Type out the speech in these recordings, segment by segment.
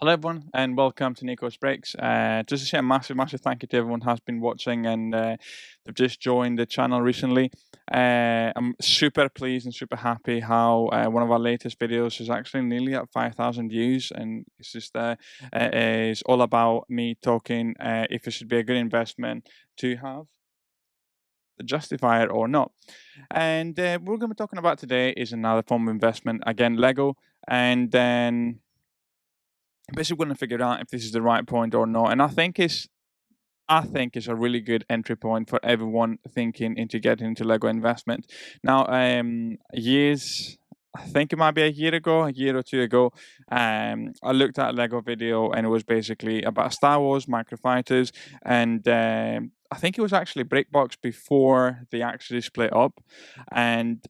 Hello, everyone, and welcome to Nico's Breaks. Just to say a massive thank you to everyone who has been watching and they've just joined the channel recently. I'm super pleased and super happy how one of our latest videos is actually nearly at 5,000 views, and it's just is all about me talking if it should be a good investment to have the justifier or not. And what we're going to be talking about today is another form of investment, again Lego, and then basically going to figure out if this is the right point or not. And I think it's a really good entry point for everyone thinking into getting into Lego investment. Now, years. I think it might be a year or two ago. I looked at a Lego video and it was basically about Star Wars, MicroFighters, and I think it was actually Brickbox before they actually split up. And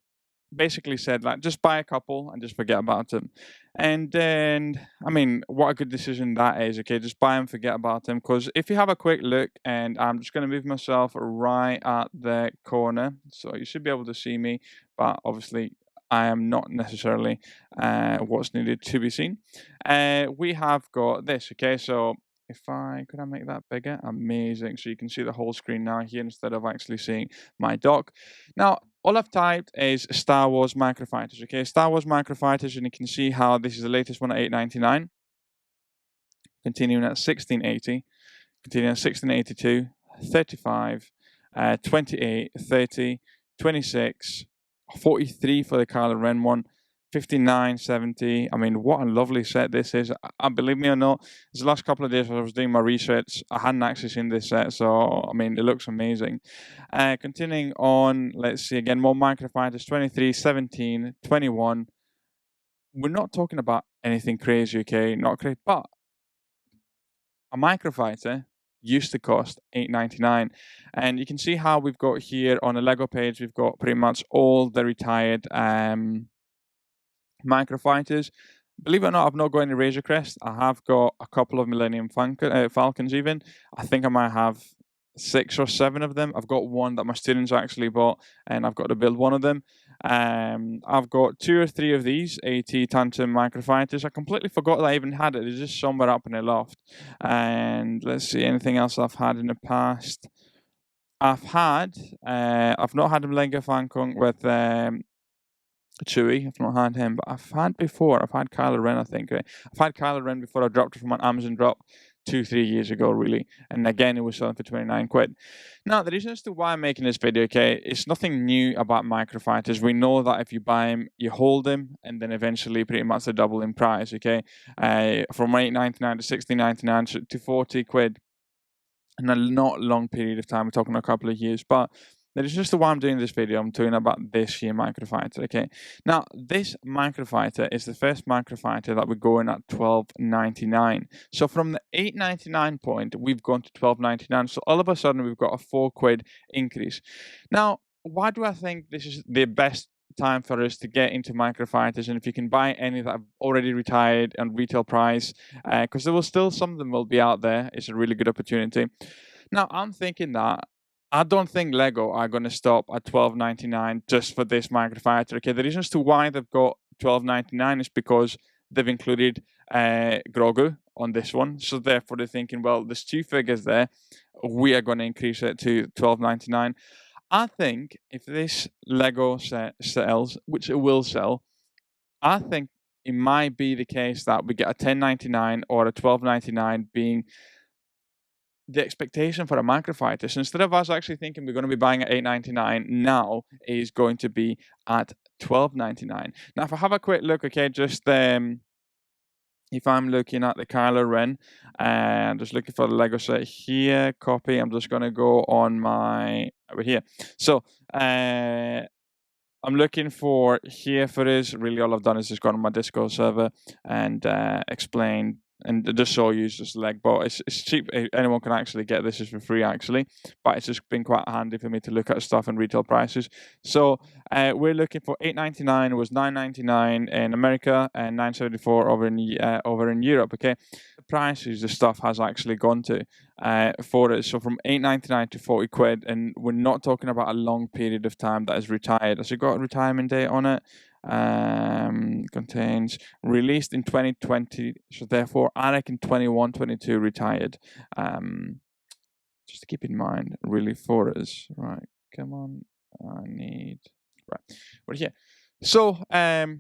basically said like just buy a couple and just forget about them. And then I mean, what a good decision that is. Okay, just buy them, forget about them. Because if you have a quick look, and I'm just going to move myself right at the corner so you should be able to see me, but obviously I am not necessarily what's needed to be seen. We have got this. Okay, so if I could I make that bigger, amazing, so you can see the whole screen now here instead of actually seeing my dock. Now all I've typed is Star Wars MicroFighters. Okay, Star Wars MicroFighters, and you can see how this is the latest one at 899, continuing at 1680, continuing at 1682, 35, 28, 30, 26, 43 for the Kylo Ren one, 59, 70. I mean, what a lovely set this is. Believe me or not, the last couple of days when I was doing my research, I hadn't actually seen this set, so I mean, it looks amazing. Continuing on, let's see again, more Microfighters, 23, 17, 21. We're not talking about anything crazy, okay? Not crazy, but a microfighter used to cost $8.99, and you can see how we've got here on the Lego page. We've got pretty much all the retired microfighters. Believe it or not, I've not got any Razor Crest. I have got a couple of Millennium Falcons. Even I think I might have 6 or 7 of them. I've got one that my students actually bought, and I've got to build one of them. I've got 2 or 3 of these AT Tantum Microfighters. I completely forgot that I even had it. It's just somewhere up in the loft. And let's see, anything else I've had in the past. I've not had a Lego Falcon with Chewie. I've not had him, but I've had before. I've had Kylo Ren, I think. Right? I've had Kylo Ren before. I dropped it from an Amazon drop 2-3 years ago, really. And again, it was selling for 29 quid. Now, the reason as to why I'm making this video, okay, it's nothing new about microfighters. We know that if you buy them, you hold them, and then eventually pretty much they double in price, okay? From $8.99 to $16.99 to 40 quid in a not long period of time. We're talking a couple of years, but that is just why I'm doing this video. I'm talking about this here microfighter. Okay, now this microfighter is the first microfighter that we're going at $12.99. So from the $8.99 point, we've gone to $12.99. So all of a sudden, we've got a 4 quid increase. Now, why do I think this is the best time for us to get into microfighters? And if you can buy any that have already retired on retail price, because there will still some of them will be out there, it's a really good opportunity. Now, I'm thinking that I don't think Lego are going to stop at $12.99 just for this microfighter. Okay, the reasons to why they've got $12.99 is because they've included Grogu on this one. So therefore, they're thinking, well, there's 2 figures there. We are going to increase it to $12.99. I think if this Lego set sells, which it will sell, I think it might be the case that we get a $10.99 or a $12.99 being the expectation for a microfighter. So instead of us actually thinking we're going to be buying at $8.99, now is going to be at $12.99. Now, if I have a quick look, okay, just if I'm looking at the Kylo Ren, I'm just looking for the Lego set here, copy. I'm just going to go on my over here. So I'm looking for here for this. Really, all I've done is just gone on my Discord server and explained and just show you just leg, but it's cheap. Anyone can actually get this is for free actually, but it's just been quite handy for me to look at stuff and retail prices. So we're looking for $8.99. It was $9.99 in America and $9.74 over in Europe. Okay, the prices the stuff has actually gone to for it. So from $8.99 to 40 quid, and we're not talking about a long period of time that is retired. Has it got a retirement date on it? Contains released in 2020, so therefore I reckon 21, 22 retired. Just to keep in mind, really for us, right? Come on, I need right. But yeah, so I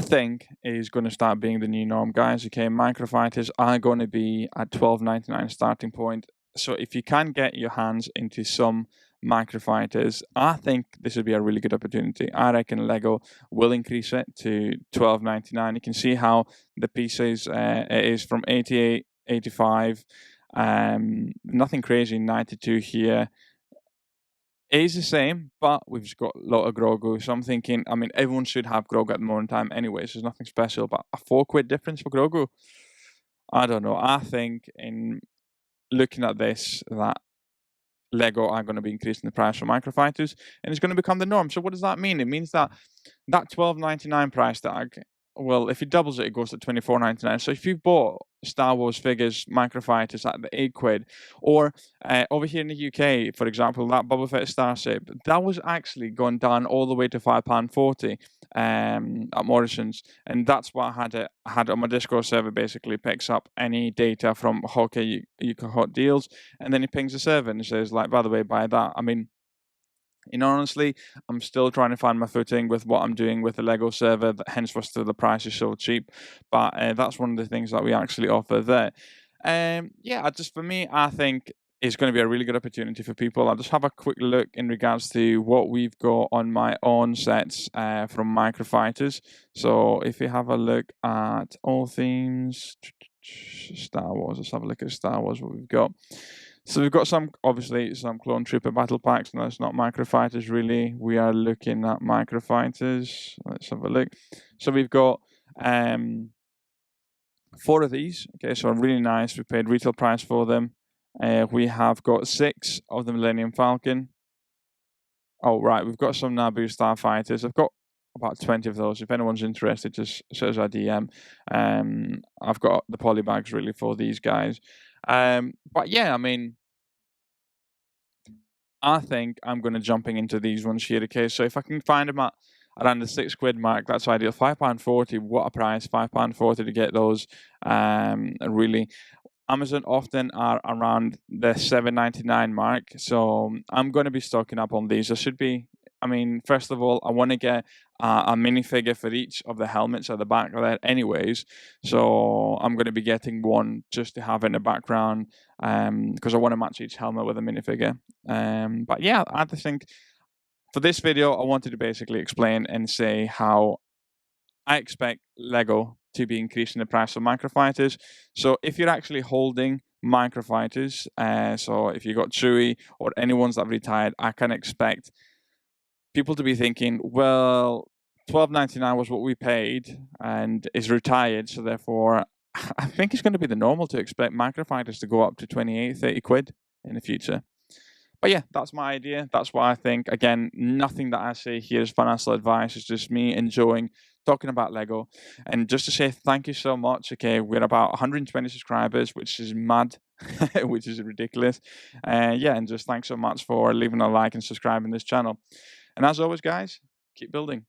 think is going to start being the new norm, guys. Okay, microfighters are going to be at $12.99 starting point. So if you can get your hands into some microfighters, I think this would be a really good opportunity. I reckon Lego will increase it to $12.99. You can see how the pieces it is from 88, 85. Nothing crazy, 92 here. It is the same, but we've just got a lot of Grogu. So I'm thinking, I mean, everyone should have Grogu at the moment in time anyway, so there's nothing special. But a £4 difference for Grogu? I don't know. I think in looking at this, that Lego are going to be increasing the price for microfighters, and it's going to become the norm. So what does that mean? It means that that $12.99 price tag, well, if it doubles it, it goes to $24.99. So if you bought Star Wars figures, microfighters at the £8, or over here in the UK, for example, that Boba Fett Starship, that was actually gone down all the way to £5.40 at Morrison's, and that's what I had on my Discord server. Basically, picks up any data from Hawkeye UK Hot Deals, and then he pings the server and says, like, by the way, buy that. I mean, honestly, I'm still trying to find my footing with what I'm doing with the Lego server, hence why still the price is so cheap. But that's one of the things that we actually offer there. Yeah, for me, I think it's going to be a really good opportunity for people. I'll just have a quick look in regards to what we've got on my own sets from MicroFighters. So if you have a look at all themes, Star Wars, let's have a look at Star Wars, what we've got. So we've got obviously some Clone Trooper battle packs. No, it's not microfighters really. We are looking at microfighters. Let's have a look. So we've got 4 of these. Okay, so really nice. We paid retail price for them. We have got 6 of the Millennium Falcon. Oh, right. We've got some Naboo Starfighters. I've got about 20 of those. If anyone's interested, just search our DM. I've got the polybags really for these guys. But yeah, I mean, I think I'm going to jumping into these ones here. Okay, so if I can find them at around the £6 mark, that's ideal. £5.40, what a price! £5.40 to get those. Really, Amazon often are around the $7.99 mark, so I'm going to be stocking up on these. I should be. I mean, first of all, I want to get a minifigure for each of the helmets at the back of that, anyways. So I'm going to be getting one just to have in the background, because I want to match each helmet with a minifigure. But yeah, I just think for this video, I wanted to basically explain and say how I expect Lego to be increasing the price of microfighters. So if you're actually holding microfighters, so if you got Chewie or any ones that have retired, I can expect people to be thinking, well, $12.99 was what we paid and is retired, so therefore I think it's going to be the normal to expect microfighters to go up to 28, 30 quid in the future. But yeah, that's my idea. That's what I think. Again, nothing that I say here is financial advice. It's just me enjoying talking about Lego. And just to say thank you so much. Okay, we're about 120 subscribers, which is mad, which is ridiculous. Yeah, and just thanks so much for leaving a like and subscribing this channel. And as always, guys, keep building.